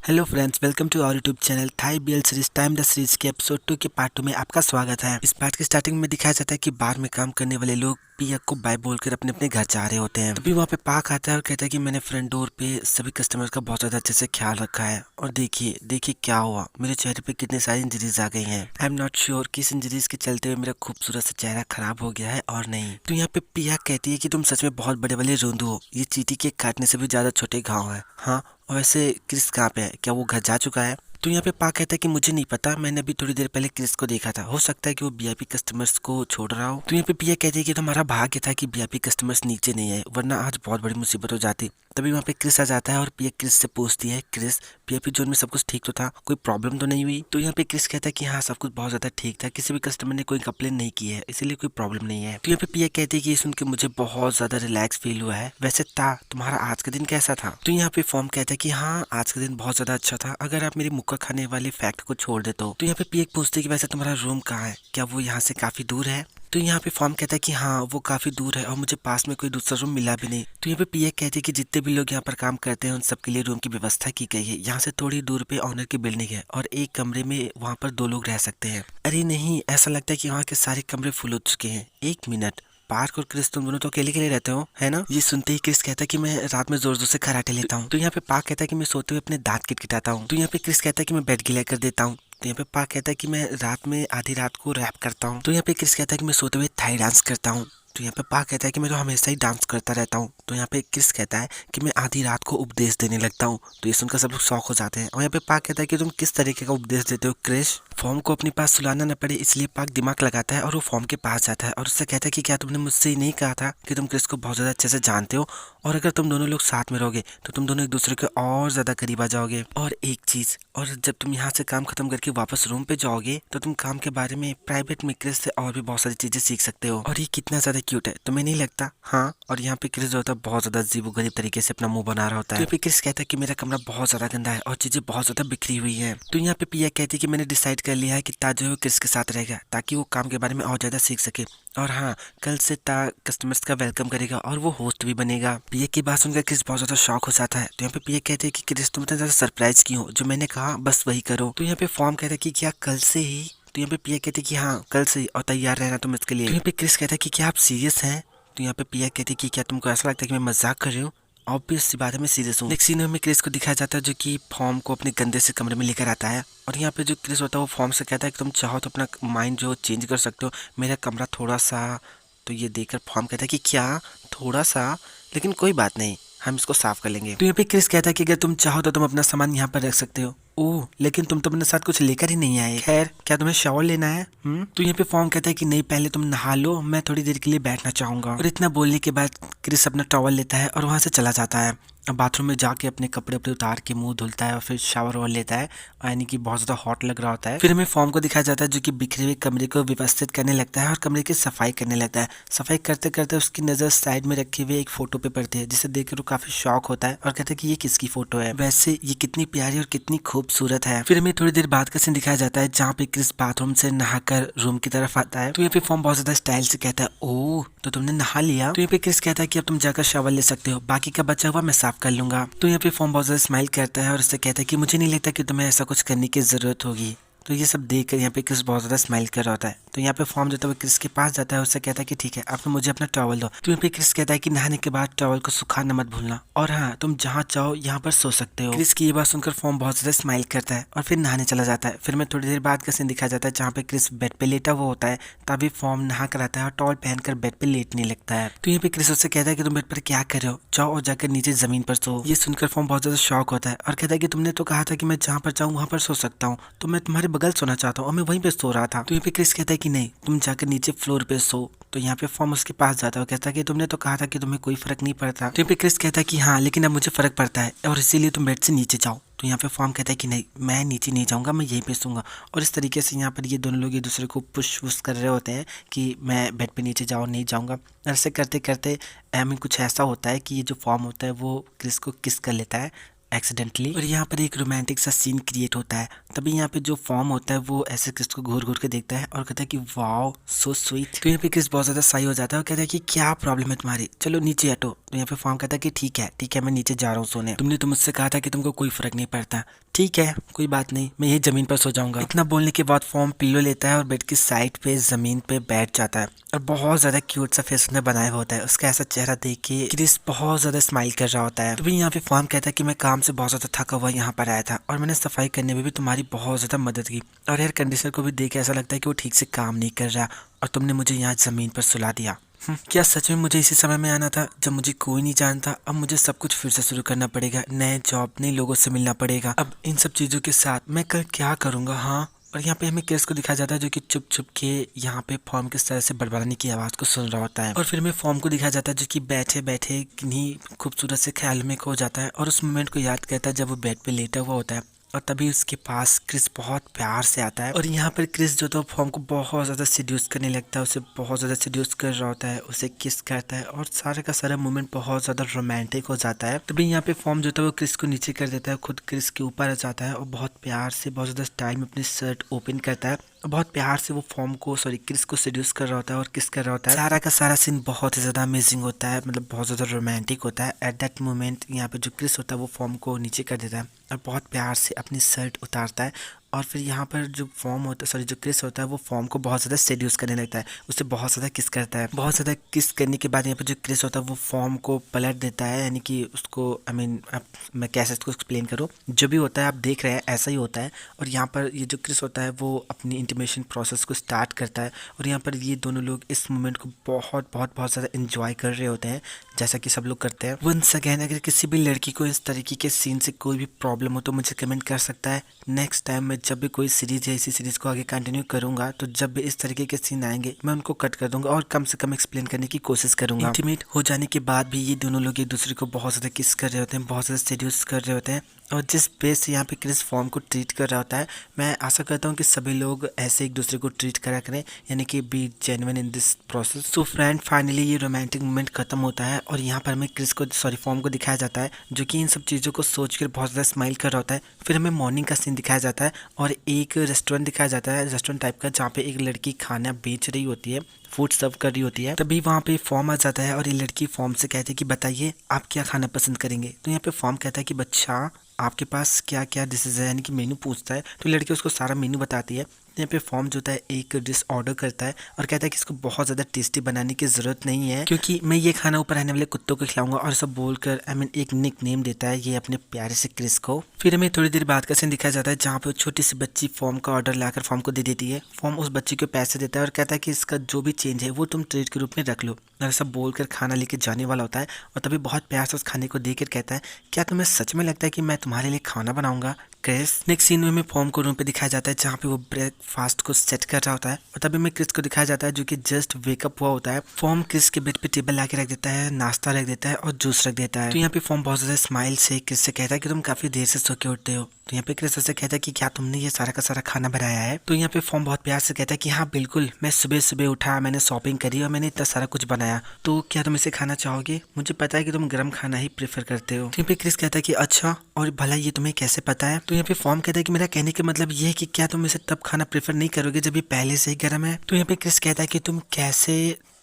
Hello friends, welcome to our YouTube channel Thai BL series Time the Series के episode 2 के part 2 में आपका स्वागत है। इस पार्ट की स्टार्टिंग में दिखाया जाता है कि बार में काम करने वाले लोग पिया को बाय बोलकर अपने अपने घर जा रहे होते हैं। तभी वहाँ पे पाक आता है और कहता है कि मैंने फ्रंट डोर पे सभी कस्टमर का बहुत ज्यादा अच्छे से ख्याल रखा है और देखिए देखिए क्या हुआ, मेरे चेहरे पे कितने सारी इंजरीज आ गई हैं। आई एम नॉट श्योर कि इस इंजरीज के चलते हुए मेरा खूबसूरत सा चेहरा खराब हो गया है और नहीं। तो यहाँ पे पिया कहती है कि तुम सच में बहुत बड़े वाले रोंदू हो, ये चींटी के काटने से भी ज्यादा छोटे घाव है। हाँ, और वैसे क्रिस कहाँ पे है, क्या वो घर जा चुका है? तो यहाँ पे पाक कहता है कि मुझे नहीं पता, मैंने अभी थोड़ी देर पहले क्रिस को देखा था, हो सकता है कि वो वीआईपी कस्टमर्स को छोड़ रहा हो। तो यहाँ पे पिया कहती है कि तुम्हारा भाग्य था कि वीआईपी कस्टमर्स नीचे नहीं आए, वरना आज बहुत बड़ी मुसीबत हो जाती। तभी वहाँ पे क्रिस आ जाता है और पिया क्रिस से पूछती है, क्रिस वीआईपी जोन में सब कुछ ठीक तो था, कोई प्रॉब्लम तो नहीं हुई? तो यहाँ पे क्रिस कहता है कि हाँ, सब कुछ बहुत ज्यादा ठीक था, किसी भी कस्टमर ने कोई कंप्लेन नहीं की है, इसीलिए कोई प्रॉब्लम नहीं है। तो यहाँ पे पिया कहती है कि ये सुन के मुझे बहुत ज्यादा रिलैक्स फील हुआ है। वैसे तुम्हारा आज का दिन कैसा था? तो यहाँ पे फॉर्म कहता है कि हाँ, आज का दिन बहुत ज्यादा अच्छा था, अगर आप मेरी मुक्का खाने वाले फैक्ट को छोड़ दे तो। यहाँ पे पिया पूछते है कि वैसे तुम्हारा रूम कहाँ है, क्या वो यहाँ से काफी दूर है? तो यहाँ पे फॉर्म कहता है कि हाँ, वो काफी दूर है और मुझे पास में कोई दूसरा रूम मिला भी नहीं। तो यहाँ पे पीए कहती है कि जितने भी लोग यहाँ पर काम करते हैं उन सबके लिए रूम की व्यवस्था की गई है, यहाँ से थोड़ी दूर पे ऑनर की बिल्डिंग है और एक कमरे में वहाँ पर 2 लोग रह सकते हैं। अरे नहीं, ऐसा लगता है कि वहाँ के सारे कमरे फुल हो चुके हैं। एक मिनट, पार्क और क्रिस तुम दोनों तो अकेले अकेले रहते हो, है ना? ये सुनते ही क्रिस कहता है कि मैं रात में जोर जोर से खराटे लेता हूँ। तो यहाँ पे पार्क कहता है कि मैं सोते हुए अपने दांत किटकिटाता हूँ। तो यहाँ पे क्रिस कहता है कि मैं बेड गिला कर देता हूँ। तो यहाँ पे पार्क कहता है कि मैं रात में आधी रात को रैप करता हूँ। तो यहाँ पे क्रिस कहता है कि मैं सोते हुए थाई डांस करता हूँ। तो यहाँ पे पार्क कहता है कि मैं तो हमेशा ही डांस करता रहता हूँ। तो यहाँ पे क्रिस कहता है कि मैं आधी रात को उपदेश देने लगता हूँ। तो ये सुनकर सब लोग शौक हो जाते हैं और यहाँ पे पार्क कहता है कि तुम किस तरीके का उपदेश देते हो क्रिस? फॉर्म को अपने पास सुलाना न पड़े इसलिए पार्क दिमाग लगाता है और वो फॉर्म के पास जाता है और उससे कहता है कि क्या तुमने मुझसे ही नहीं कहा था कि तुम क्रिस को बहुत ज्यादा अच्छे से जानते हो और अगर तुम दोनों लोग साथ में रहोगे तो तुम दोनों एक दूसरे के और ज्यादा करीब आ जाओगे। और एक चीज, और जब तुम यहाँ से काम खत्म करके वापस रूम पे जाओगे तो तुम काम के बारे में प्राइवेट में क्रिस से और भी बहुत सारी चीजें सीख सकते हो। और ये कितना ज्यादा क्यूट है, तुम्हें नहीं लगता? हाँ, और यहाँ पे क्रिस जो होता है बहुत ज्यादा अजीब गरीब तरीके से अपना मुंह बना रहा होता है। तो क्रिस कहता है कि मेरा कमरा बहुत ज्यादा गंदा है और चीजें बहुत ज्यादा बिखरी हुई है। तो यहाँ पे पिया कहती है कि मैंने डिसाइड कर लिया है कि ताज जो है क्रिस के साथ रहेगा ताकि वो काम के बारे में और ज्यादा सीख सके। और हाँ, कल से ता कस्टमर्स का वेलकम करेगा और वो होस्ट भी बनेगा। पिया की बात सुनकर क्रिस बहुत ज्यादा शॉक हो जाता है। तो यहाँ पे पिया कहते हैं कि क्रिस तुम इतना ज्यादा सरप्राइज क्यों हो, जो मैंने कहा बस वही करो। तो यहाँ पे फॉर्म कहता है कि क्या कल से ही? तो यहाँ पे पिया कहते हैं कि हाँ, कल से ही, और तैयार रहना तुम इसके लिए। तो यहाँ पे क्रिस कहता है कि क्या आप सीरियस हैं? तो यहाँ पे पिया कहती है कि क्या तुमको ऐसा लगता है कि मैं मजाक कर रही हूँ? ऑब्वियस सी बात है, मैं सीरियस हूँ। नेक्स्ट सीन में क्रिस को दिखाया जाता है जो कि फॉर्म को अपने गंदे से कमरे में लेकर आता है और यहाँ पे जो क्रिस होता है वो फॉर्म से कहता है कि तुम चाहो तो अपना माइंड जो चेंज कर सकते हो, मेरा कमरा थोड़ा सा। तो ये देखकर फॉर्म कहता है कि क्या थोड़ा सा? लेकिन कोई बात नहीं, हम इसको साफ कर लेंगे। तो यहाँ पे क्रिस कहता है कि अगर तुम चाहो तो तुम अपना सामान यहाँ पर रख सकते हो। ओह, लेकिन तुम तो अपने साथ कुछ लेकर ही नहीं आए। खैर, क्या तुम्हें शावर लेना है? तो यहाँ पे फॉर्म कहता है कि नहीं, पहले तुम नहा लो, मैं थोड़ी देर के लिए बैठना चाहूंगा। और इतना बोलने के बाद क्रिस अपना टॉवल लेता है और वहां से चला जाता है। अब बाथरूम में जाके अपने कपड़े अपने उतार के मुंह धुलता है और फिर शावर और लेता है, यानी कि बहुत ज्यादा हॉट लग रहा होता है। फिर हमें फॉर्म को दिखाया जाता है जो कि बिखरे हुए कमरे को व्यवस्थित करने लगता है और कमरे की सफाई करने लगता है। सफाई करते करते उसकी नजर साइड में रखे हुए एक फोटो पे पड़ती है, जिसे देखकर वो काफी शॉक होता है और कहता है कि ये किसकी फोटो है, वैसे ये कितनी प्यारी और कितनी खूबसूरत है। फिर हमें थोड़ी देर बाद का सीन दिखाया जाता है जहाँ पे क्रिस बाथरूम से नहाकर रूम की तरफ आता है। तो यहाँ पे फॉर्म बहुत ज्यादा स्टाइल से कहता है, ओह तो तुमने नहा लिया? तो यहाँ पे क्रिस कहता है कि अब तुम जाकर शावर ले सकते हो, बाकी का बचा हुआ मैं साफ कर लूंगा। तो यहाँ पे फॉर्म बहुत ज्यादा स्माइल करता है और उससे कहता है कि मुझे नहीं लगता कि तुम्हें ऐसा कुछ करने की जरूरत होगी। तो ये सब देखकर यहाँ पे क्रिस बहुत ज्यादा स्माइल कर रहा होता है। तो यहाँ पे फॉर्म जो है क्रिस के पास जाता है, उससे कहता है कि ठीक है, अब तुम मुझे अपना टॉवल दो। तो यहाँ पे क्रिस कहता है कि नहाने के बाद टॉवल को सुखाना मत भूलना, और हाँ, तुम जहाँ चाहो यहाँ पर सो सकते हो। क्रिस की ये बात सुनकर फॉर्म बहुत ज्यादा स्माइल करता है और फिर नहाने चला जाता है। फिर मैं थोड़ी देर बाद का सीन दिखाया जाता है जहाँ पे क्रिस बेड पे लेटा हुआ होता है, तभी फॉर्म नहा कर आता है और टॉवल पहनकर बेड पे लेटने लगता है। तो यहाँ पे क्रिस उससे कहता है कि तुम बेड पर क्या कर रहे हो, जाओ और जाकर नीचे जमीन पर सो। ये सुनकर फॉर्म बहुत ज्यादा शॉक होता है और कहता है कि तुमने तो कहा था कि मैं जहाँ पर चाहूँ वहाँ पर सो सकता हूँ, तो मैं तुम्हारे बगल सोना चाहता हूँ, मैं वहीं पे सो रहा था। तो यहाँ पे क्रिस कहता है कि नहीं, तुम जाकर नीचे फ्लोर पे सो। तो यहाँ पे फॉर्म उसके पास जाता है और कहता है कि तुमने तो कहा था कि तुम्हें कोई फर्क नहीं पड़ता। तो यहाँ पे क्रिस कहता है कि हाँ, लेकिन अब मुझे फर्क पड़ता है और इसीलिए तुम बेड से नीचे जाओ। तो यहाँ पे फॉर्म कहता है कि नहीं, मैं नीचे नहीं जाऊंगा, मैं यहीं पे सोऊंगा। और इस तरीके से यहाँ पर ये दोनों लोग एक दूसरे को पुश वुश कर रहे होते हैं कि मैं बेड पे नीचे जाओ, नहीं जाऊंगा। ऐसे करते करते कुछ ऐसा होता है कि ये जो फॉर्म होता है वो क्रिस को किस कर लेता है। एक्सीडेंटली। और यहाँ पर एक रोमांटिक सा सीन क्रिएट होता है। तभी यहाँ पे जो फॉर्म होता है वो ऐसे क्रिस को घूर घूर के देखता है और कहता है कि वाओ सो स्वीट। तो यहाँ पे क्रिस बहुत ज्यादा सही हो जाता है और कहता है कि क्या प्रॉब्लम है तुम्हारी, चलो नीचे हटो। तो यहाँ पे फॉर्म कहता है कि ठीक है मैं नीचे जा रहा हूँ सोने, तुमने तो मुझसे कहा था कि तुमको कोई फर्क नहीं पड़ता, ठीक है कोई बात नहीं, मैं यही जमीन पर सो जाऊंगा। इतना बोलने के बाद फॉर्म पिल्लो लेता है और बेड की साइड पे जमीन पे बैठ जाता है और बहुत ज्यादा क्यूट सा फेस उसने बनाया हुआ होता है। उसका ऐसा चेहरा देख के क्रिस बहुत ज्यादा स्माइल कर रहा होता है। तो भी यहाँ पे फॉर्म कहता है कि मैं काम से बहुत ज्यादा थका हुआ यहाँ पर आया था और मैंने सफाई करने में भी तुम्हारी बहुत ज्यादा मदद की, और एयर कंडीशनर को भी देख के ऐसा लगता है कि वो ठीक से काम नहीं कर रहा और तुमने मुझे यहाँ जमीन पर सुला दिया। क्या सच में मुझे इसी समय में आना था जब मुझे कोई नहीं जानता? अब मुझे सब कुछ फिर से शुरू करना पड़ेगा, नए जॉब, नए लोगों से मिलना पड़ेगा। अब इन सब चीजों के साथ मैं कल क्या करूंगा? हाँ। और यहाँ पे हमें क्रिस को दिखाया जाता है जो कि चुप चुप के यहाँ पे फॉर्म किस तरह से बड़बड़ाने की आवाज को सुन रहा होता है। और फिर हमें फॉर्म को दिखाया जाता है जो कि बैठे बैठे किन्हीं खूबसूरत से ख्याल में खो जाता है और उस मोमेंट को याद करता है जब वो बेड पे लेटा हुआ होता है और तभी उसके पास क्रिस बहुत प्यार से आता है। और यहाँ पर क्रिस जो तो फॉर्म को बहुत ज़्यादा सीड्यूस करने लगता है, उसे बहुत ज़्यादा सीड्यूस कर रहा होता है, उसे किस करता है और सारा का सारा मोमेंट बहुत ज़्यादा रोमांटिक हो जाता है। तभी यहाँ पे फॉर्म जो था वो क्रिस को नीचे कर देता है, खुद क्रिस के ऊपर आ जाता है और बहुत प्यार से बहुत ज़्यादा स्टाइल में अपनी शर्ट ओपन करता है। बहुत प्यार से वो फॉर्म को क्रिस को सीड्यूस कर रहा होता है और किस कर रहा होता है। सारा का सारा सीन बहुत ही ज़्यादा अमेजिंग होता है, मतलब बहुत ज़्यादा रोमांटिक होता है। एट दैट मोमेंट यहाँ पे जो क्रिस होता है वो फॉर्म को नीचे कर देता है और बहुत प्यार से अपनी शर्ट उतारता है और फिर यहाँ पर जो फॉर्म होता है जो क्रिस होता है वो फॉर्म को बहुत ज़्यादा सेड्यूस करने लगता है, उसे बहुत ज़्यादा किस करता है। बहुत ज़्यादा किस करने के बाद यहाँ पर जो क्रिस होता है वो फॉर्म को पलट देता है, यानी कि उसको मैं कैसे इसको एक्सप्लेन करूँ, जो भी होता है आप देख रहे हैं ऐसा ही होता है। और यहाँ पर ये जो क्रिस होता है वो अपनी इंटीमेशन प्रोसेस को स्टार्ट करता है और यहाँ पर ये दोनों लोग इस मोमेंट को बहुत ज़्यादा इंजॉय कर रहे होते हैं जैसा कि सब लोग करते हैं। वंस अगेन अगर किसी भी लड़की को इस तरीके के सीन से कोई भी प्रॉब्लम हो तो मुझे कमेंट कर सकता है। नेक्स्ट टाइम मैं जब भी कोई सीरीज है इसी सीरीज को आगे कंटिन्यू करूंगा तो जब भी इस तरीके के सीन आएंगे मैं उनको कट कर दूंगा और कम से कम एक्सप्लेन करने की कोशिश करूंगा। इंटीमेट हो जाने के बाद भी ये दोनों लोग एक दूसरे को बहुत ज़्यादा किस कर रहे होते हैं, बहुत ज़्यादा सीड्यूस कर रहे होते हैं और जिस बेस से यहाँ पे क्रिस फॉर्म को ट्रीट कर रहा होता है, मैं आशा करता हूँ कि सभी लोग ऐसे एक दूसरे को ट्रीट करा करें, यानी कि B genuine in this process. So friend finally ये रोमांटिक मोमेंट खत्म होता है और यहाँ पर हमें क्रिस को फॉर्म को दिखाया जाता है जो कि इन सब चीज़ों को सोच कर बहुत ज़्यादा स्माइल कर रहा होता है। फिर हमें मॉर्निंग का सीन दिखाया जाता है और एक रेस्टोरेंट दिखाया जाता है, रेस्टोरेंट टाइप का, जहाँ पे एक लड़की खाना बेच रही होती है, फूड सर्व कर रही होती है। तभी वहाँ पे फॉर्म आ जाता है और ये लड़की फॉर्म से कहती है कि बताइए आप क्या खाना पसंद करेंगे। तो यहाँ पे फॉर्म कहता है कि बच्चा आपके पास क्या क्या डिशेज है, यानी कि मेनू पूछता है। तो लड़की उसको सारा मेनू बताती है। यहाँ पे फॉर्म जो होता है एक डिश ऑर्डर करता है और कहता है कि इसको बहुत ज़्यादा टेस्टी बनाने की ज़रूरत नहीं है क्योंकि मैं ये खाना ऊपर रहने वाले कुत्तों को खिलाऊंगा, और सब बोलकर एक निक नेम देता है ये अपने प्यारे से क्रिस को। फिर हमें थोड़ी देर बाद का सीन दिखाया जाता है जहाँ पे छोटी सी बच्ची फॉर्म का ऑर्डर लाकर फॉर्म को दे देती है। फॉर्म उस बच्ची को पैसे देता है और कहता है कि इसका जो भी चेंज है वो तुम ट्रीट के रूप में रख लो, और सब बोलकर खाना लेके जाने वाला होता है। और तभी बहुत प्यार से उस खाने को देकर कहता है क्या तुम्हें सच में लगता है कि मैं तुम्हारे लिए खाना बनाऊंगा क्रिस। नेक्स्ट सीन में हमें फॉर्म को रूम पे दिखाया जाता है जहाँ पे वो ब्रेकफास्ट को सेट कर रहा होता है और तभी हमें क्रिस को दिखाया जाता है जो कि जस्ट वेकअप हुआ होता है। फॉर्म क्रिस के बेड पे टेबल लाके रख देता है, नाश्ता रख देता है और जूस रख देता है। तो यहाँ पे फॉर्म बहुत ज्यादा स्माइल से क्रिस से कहता है कि तुम काफी देर से सो के उठते हो। तो यहाँ पे क्रिस से कहता है कि क्या तुमने ये सारा का सारा खाना बनाया है। तो यहाँ पे फॉर्म बहुत प्यार से कहता है कि हाँ बिल्कुल, मैं सुबह सुबह उठा, मैंने शॉपिंग करी और मैंने इतना सारा कुछ बनाया, तो क्या तुम इसे खाना चाहोगे? मुझे पता है कि तुम गर्म खाना ही प्रेफर करते हो। तो यहाँ पे क्रिस कहता है कि अच्छा, और भला ये तुम्हें कैसे पता है? तो यहाँ पे फॉर्म कहता है कि मेरा कहने का मतलब ये है कि क्या तुम इसे तब खाना प्रेफर नहीं करोगे जब ये पहले से ही गर्म है। तो यहाँ पे क्रिस कहता है कि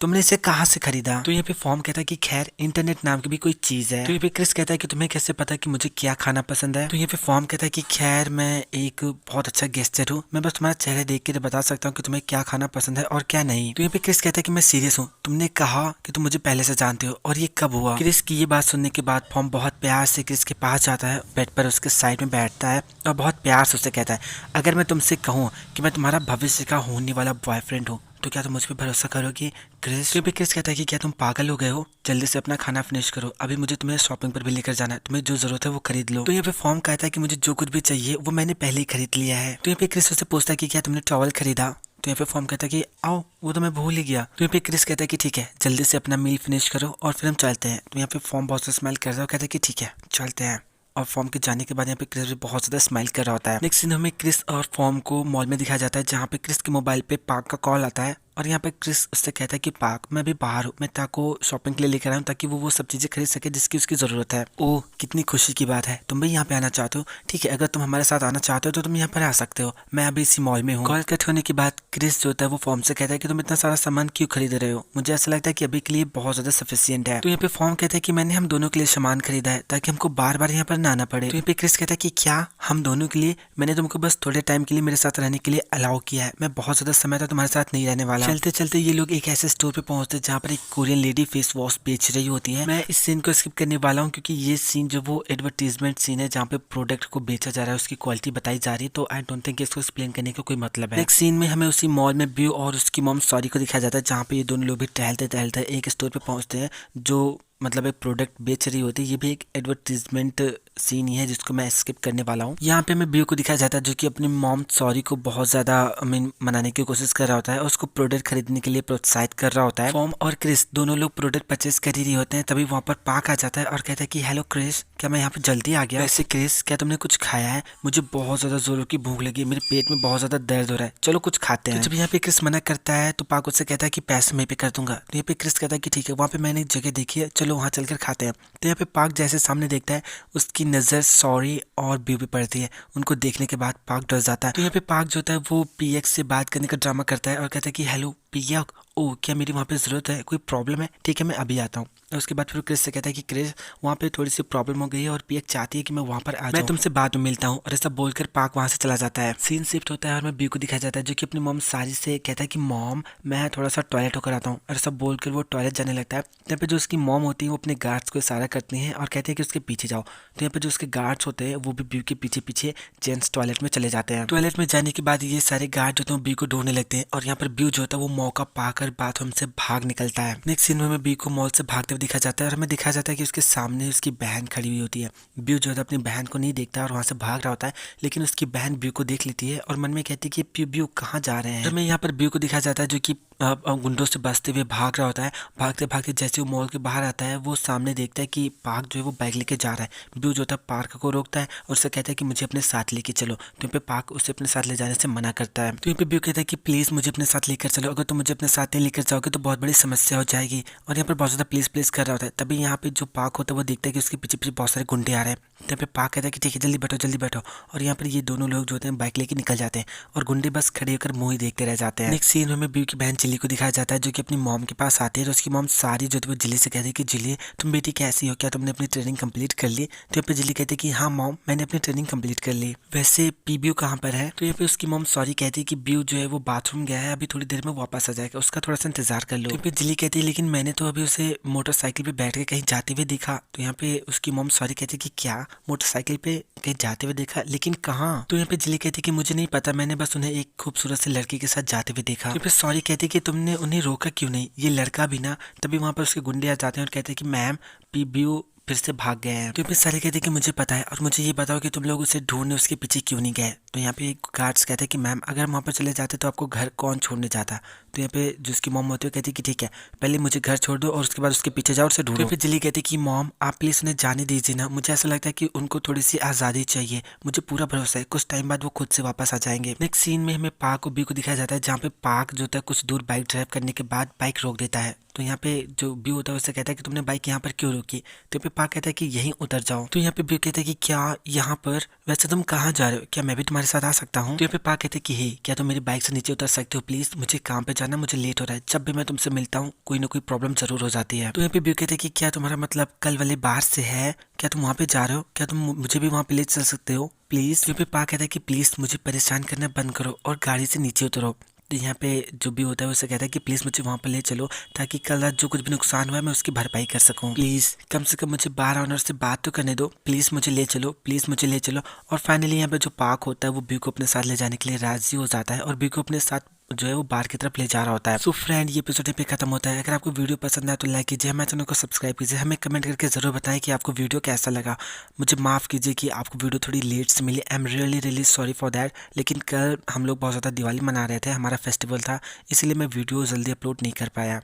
तुमने इसे कहाँ से खरीदा? तो यहाँ पे फॉर्म कहता है कि खैर इंटरनेट नाम की भी कोई चीज है। तो यहाँ पे क्रिस कहता है कि तुम्हें कैसे पता कि मुझे क्या खाना पसंद है? तो यहाँ पे फॉर्म कहता है कि खैर मैं एक बहुत अच्छा गेस्टर हूँ, मैं बस तुम्हारा चेहरा देख के बता सकता हूँ कि तुम्हें क्या खाना पसंद है और क्या नहीं। तो यहाँ पे क्रिस कहता है कि मैं सीरियस हूँ, तुमने कहा कि तुम मुझे पहले से जानते हो, और ये कब हुआ? क्रिस की ये बात सुनने के बाद फॉर्म बहुत प्यार से क्रिस के पास जाता है, बेड पर उसके साइड में बैठता है और बहुत प्यार से उससे कहता है अगर मैं तुमसे कहूँ कि मैं तुम्हारा भविष्य का होने वाला बॉयफ्रेंड हूँ तो क्या तुम मुझ पर भरोसा करोगी क्रिस? तो भी क्रिस कहता है कि क्या तुम पागल हो गए हो, जल्दी से अपना खाना फिनिश करो, अभी मुझे तुम्हें शॉपिंग पर भी लेकर जाना है, तुम्हें जो जरूरत है वो खरीद लो। तो यहाँ पे फॉर्म कहता है कि मुझे जो कुछ भी चाहिए वो मैंने पहले ही खरीद लिया है। तो यहाँ पे क्रिस उससे पूछता है कि क्या तुमने टॉवल खरीदा? तो यहाँ पे फॉर्म कहता है कि आओ, वो तो मैं भूल ही गया। तो यहाँ पे क्रिस कहता है कि ठीक है, जल्दी से अपना मील फिनिश करो और फिर हम चलते हैं। तो यहाँ पे फॉर्म बहुत सा स्माइल कर रहा है और कहता है कि ठीक है चलते हैं। और फॉर्म के जाने के बाद यहाँ पे क्रिस भी बहुत ज्यादा स्माइल कर रहा होता है। नेक्स्ट सीन हमें क्रिस और फॉर्म को मॉल में दिखाया जाता है जहाँ पे क्रिस के मोबाइल पे पार्क का कॉल आता है और यहाँ पे क्रिस उससे कहता है कि पार्क मैं भी बाहर हूँ, मैं ताको शॉपिंग के लिए लेकर आया हूँ ताकि वो सब चीज़ें खरीद सके जिसकी उसकी ज़रूरत है। ओह कितनी खुशी की बात है, तुम भी यहाँ पे आना चाहते हो, ठीक है अगर तुम हमारे साथ आना चाहते हो तो तुम यहाँ पर आ सकते हो, मैं अभी इसी मॉल में हूँ। कॉल कट होने के बाद क्रिस जो होता है वो फॉर्म से कहता है कि तुम इतना सारा सामान क्यों खरीद रहे हो, मुझे ऐसा लगता है कि अभी के लिए बहुत ज़्यादा सफिशियंट है। तो यहाँ पे फॉर्म कहता है कि मैंने हम दोनों के लिए सामान खरीदा है ताकि हमको बार बार यहाँ पर ना आना पड़े। तो यहाँ पे क्रिस कहता है कि क्या हम दोनों के लिए, मैंने तुमको बस थोड़े टाइम के लिए मेरे साथ रहने के लिए अलाउ किया है, मैं बहुत ज़्यादा समय तक तुम्हारे साथ नहीं रहने वाला। चलते चलते ये लोग एक ऐसे स्टोर पे पहुंचते हैं जहाँ पर एक कोरियन लेडी फेस वॉश बेच रही होती है। मैं इस सीन को स्किप करने वाला हूँ क्योंकि ये सीन जो वो एडवर्टीजमेंट सीन है जहाँ पे प्रोडक्ट को बेचा जा रहा है, उसकी क्वालिटी बताई जा रही है, तो आई डोंट थिंक इसको एक्सप्लेन करने का कोई मतलब है। नेक्स्ट सीन में हमें उसी मॉल में ब्यू और उसकी मॉम सॉरी को दिखाया जाता है जहाँ पे ये दोनों लोग भी टहलते टहलते एक स्टोर पे पहुंचते हैं जो मतलब एक प्रोडक्ट बेच रही होती है। ये भी एक एडवर्टीजमेंट सीन ही है जिसको मैं स्किप करने वाला हूँ। यहाँ पे हमें ब्यू को दिखाया जाता है जो कि अपनी मॉम सॉरी को बहुत ज्यादा मनाने की कोशिश कर रहा होता है और उसको प्रोडक्ट खरीदने के लिए प्रोत्साहित कर रहा होता है। फॉर्म और क्रिस दोनों लोग प्रोडक्ट परचेस कर ही रहे होते हैं, तभी वहाँ पर पार्क आ जाता है और कहता है कि हेलो क्रिस, क्या मैं यहाँ पे जल्दी आ गया? वैसे क्रिस क्या तुमने कुछ खाया है? मुझे बहुत ज्यादा जोरों की भूख लगी है, मेरे पेट में बहुत ज्यादा दर्द हो रहा है, चलो कुछ खाते हैं। तो जब यहाँ पे क्रिस मना करता है तो पार्क उससे कहता है कि पैसे मैं पे कर दूंगा। तो यहाँ पे क्रिस कहता है कि ठीक है, वहाँ पे मैंने एक जगह देखी है, चलो वहाँ चलकर खाते हैं। तो यहाँ पे पार्क जैसे सामने देखता है उसकी नजर सॉरी और ब्यू पे पड़ती है, उनको देखने के बाद पार्क डर जाता है। तो यहाँ पे पार्क जो होता है वो पीएक्स से बात करने का ड्रामा करता है और कहता है कि हेलो पीएक्स, ओ क्या मेरी वहाँ पे ज़रूरत है, कोई प्रॉब्लम है? ठीक है मैं अभी आता हूँ। और उसके बाद फिर क्रिस से कहता है कि क्रिस वहाँ पे थोड़ी सी प्रॉब्लम हो गई है और पीएक्स चाहती है कि मैं वहाँ पर आ जाऊँ, मैं तुमसे बाद में मिलता हूँ। और ऐसा बोलकर पार्क वहाँ से चला जाता है। सीन शिफ्ट होता है और मैं ब्यू को दिखाया जाता है जो कि अपनी मॉम सारी से कहता है कि मॉम मैं थोड़ा सा टॉयलेट होकर आता हूँ, और ऐसा बोलकर वो टॉयलेट जाने लगता है। यहाँ पे जो उसकी मॉम होती है वो अपने गार्ड्स को इशारा करती हैं और कहते हैं कि उसके पीछे जाओ। तो यहाँ पे जो उसके गार्ड्स होते हैं वो भी ब्यू के पीछे पीछे जेंट्स टॉयलेट में चले जाते हैं। टॉयलेट में जाने के बाद ये सारे गार्ड जो हैं ब्यू को ढूंढने लगते हैं और यहाँ पर ब्यू जो होता है वो मौका पाकर बाथरूम से भाग निकलता है। नेक्स्ट सीन में हमें ब्यू को मॉल से भागते हुए दिखा जाता है और हमें दिखाया जाता है कि उसके सामने उसकी बहन खड़ी हुई होती है। ब्यू जो है अपनी बहन को नहीं देखता और वहाँ से भाग रहा होता है, लेकिन उसकी बहन ब्यू को देख लेती है और मन में कहती है कि ब्यू कहाँ जा रहे हैं। हमें यहाँ पर ब्यू को दिखाया जाता है जो कि गुंडों से बचते हुए भाग रहा होता है। भागते भागते जैसे वो मॉल के बाहर आता है वो सामने देखता है कि पार्क जो है वो बाइक लेके जा रहा है। ब्यू जो होता है पार्क को रोकता है और उससे कहता है कि मुझे अपने साथ लेके चलो। तो यहाँ पे पार्क उसे अपने साथ ले जाने से मना करता है। तो यहाँ पे ब्यू कहता है कि प्लीज मुझे अपने साथ लेकर चलो, अगर तुम मुझे अपने साथ नहीं लेकर जाओगे तो बहुत बड़ी समस्या हो जाएगी। और यहाँ पर बहुत ज्यादा प्लीज प्लीज कर रहा होता है। तभी यहाँ पे जो पार्क होता है वो देखता है कि उसके पीछे पीछे बहुत सारे गुंडे आ रहे हैं। तो यहाँ पे पार्क कहता है कि ठीक है जल्दी बैठो जल्दी बैठो। और यहाँ पर ये दोनों लोग जो होते हैं बाइक लेके निकल जाते हैं और गुंडे बस खड़े होकर मुंह ही देखते रह जाते हैं। नेक्स्ट सीन में ब्यू की बहन जिली को दिखाया जाता है जो कि अपनी मॉम के पास आती है। और उसकी मॉम सारी जो वो जिली से कहती है कि जिली तुम बेटी कैसी हो, क्या तुमने अपनी ट्रेनिंग कंप्लीट कर ली? तो यहाँ पे जिली कहती है कि हाँ मॉम मैंने अपनी ट्रेनिंग कंप्लीट कर ली। वैसे पीब्यू कहाँ पर है? तो यहाँ पे उसकी मॉम सॉरी कहती है कि ब्यू जो है वो बाथरूम गया है, अभी थोड़ी देर में वापस आ जाएगा, उसका थोड़ा सा इंतजार कर लो। तो यहाँ पे जिली कहती है लेकिन मैंने तो अभी उसे मोटरसाइकिल पे बैठ के कहीं जाते हुए देखा। तो यहाँ पे उसकी मॉम सॉरी कहती है कि क्या मोटरसाइकिल पे कहीं जाते हुए देखा, लेकिन कहाँ? तो यहाँ पे जिली कहती है कि मुझे नहीं पता, मैंने बस उन्हें एक खूबसूरत से लड़की के साथ जाते हुए देखा। तो यहाँ पे सॉरी कहती है कि तुमने उन्हें रोका क्यों नहीं, ये लड़का भी ना। तभी वहाँ पर उसके गुंडे आ जाते हैं और कहते हैं कि मैम पीब्यू फिर से भाग गए हैं। तो फिर सारे कहते हैं कि मुझे पता है और मुझे ये बताओ कि तुम लोग उसे ढूंढने उसके पीछे क्यों नहीं गए। तो यहाँ पे गार्ड्स कहते हैं कि मैम अगर वहाँ पर चले जाते तो आपको घर कौन छोड़ने जाता। तो यहाँ पे जो उसकी मॉम होती है कहती है कि ठीक है पहले मुझे घर छोड़ दो और उसके बाद उसके पीछे जाओ और उसे ढूंढो। फिर जिली कहती है कि मॉम आप प्लीज उन्हें जाने दीजिए ना, मुझे ऐसा लगता है कि उनको थोड़ी सी आज़ादी चाहिए, मुझे पूरा भरोसा है कुछ टाइम बाद वो खुद से वापस आ जाएंगे। नेक्स्ट सीन में हमें पार्क और बी को दिखाया जाता है जहाँ पे पार्क जो होता है कुछ दूर बाइक ड्राइव करने के बाद बाइक रोक देता है। तो यहाँ पे जो व्यू होता है उससे कहता है कि तुमने बाइक यहाँ पर क्यों रोकी? तो यहाँ पे पार्क कहता है कि यहीं उतर जाओ। तो यहाँ पे व्यू कहता है कि क्या यहाँ पर? वैसे तुम कहाँ जा रहे हो, क्या मैं भी तुम्हारे साथ आ सकता हूँ? तो यहाँ पे पार्क कहते हैं कि हे क्या तुम मेरी बाइक से नीचे उतर सकते हो प्लीज, मुझे काम पे जाना, मुझे लेट हो रहा है, जब भी मैं तुमसे मिलता हूँ कोई ना कोई प्रॉब्लम जरूर हो जाती है। तो यहाँ पे व्यू कहते हैं कि क्या तुम्हारा मतलब कल वाले बाहर से है, क्या तुम वहाँ पे जा रहे हो, क्या तुम मुझे भी वहाँ पे ले चल सकते हो प्लीज? तो यहाँ पे पार्क कहता है कि प्लीज मुझे परेशान करना बंद करो और गाड़ी से नीचे उतरो। तो यहाँ पे जो भी होता है उसे कहता है कि प्लीज़ मुझे वहाँ पर ले चलो ताकि कल रात जो कुछ भी नुकसान हुआ है मैं उसकी भरपाई कर सकूँ, प्लीज़ कम से कम मुझे बार ऑनर से बात तो करने दो, प्लीज़ मुझे ले चलो, प्लीज़ मुझे ले चलो। और फाइनली यहाँ पे जो पार्क होता है वो ब्यू को अपने साथ ले जाने के लिए राजी हो जाता है और ब्यू को अपने साथ जो है वो बार की तरफ ले जा रहा होता है। सो फ्रेंड ये एपिसोड पे खत्म होता है। अगर आपको वीडियो पसंद आए तो लाइक कीजिए, हमारे चैनल को सब्सक्राइब कीजिए, हमें कमेंट करके जरूर बताएं कि आपको वीडियो कैसा लगा। मुझे माफ़ कीजिए कि आपको वीडियो थोड़ी लेट से मिली, I am really sorry for that. लेकिन कल हम लोग बहुत ज़्यादा दिवाली मना रहे थे, हमारा फेस्टिवल था, इसलिए मैं वीडियो जल्दी अपलोड नहीं कर पाया।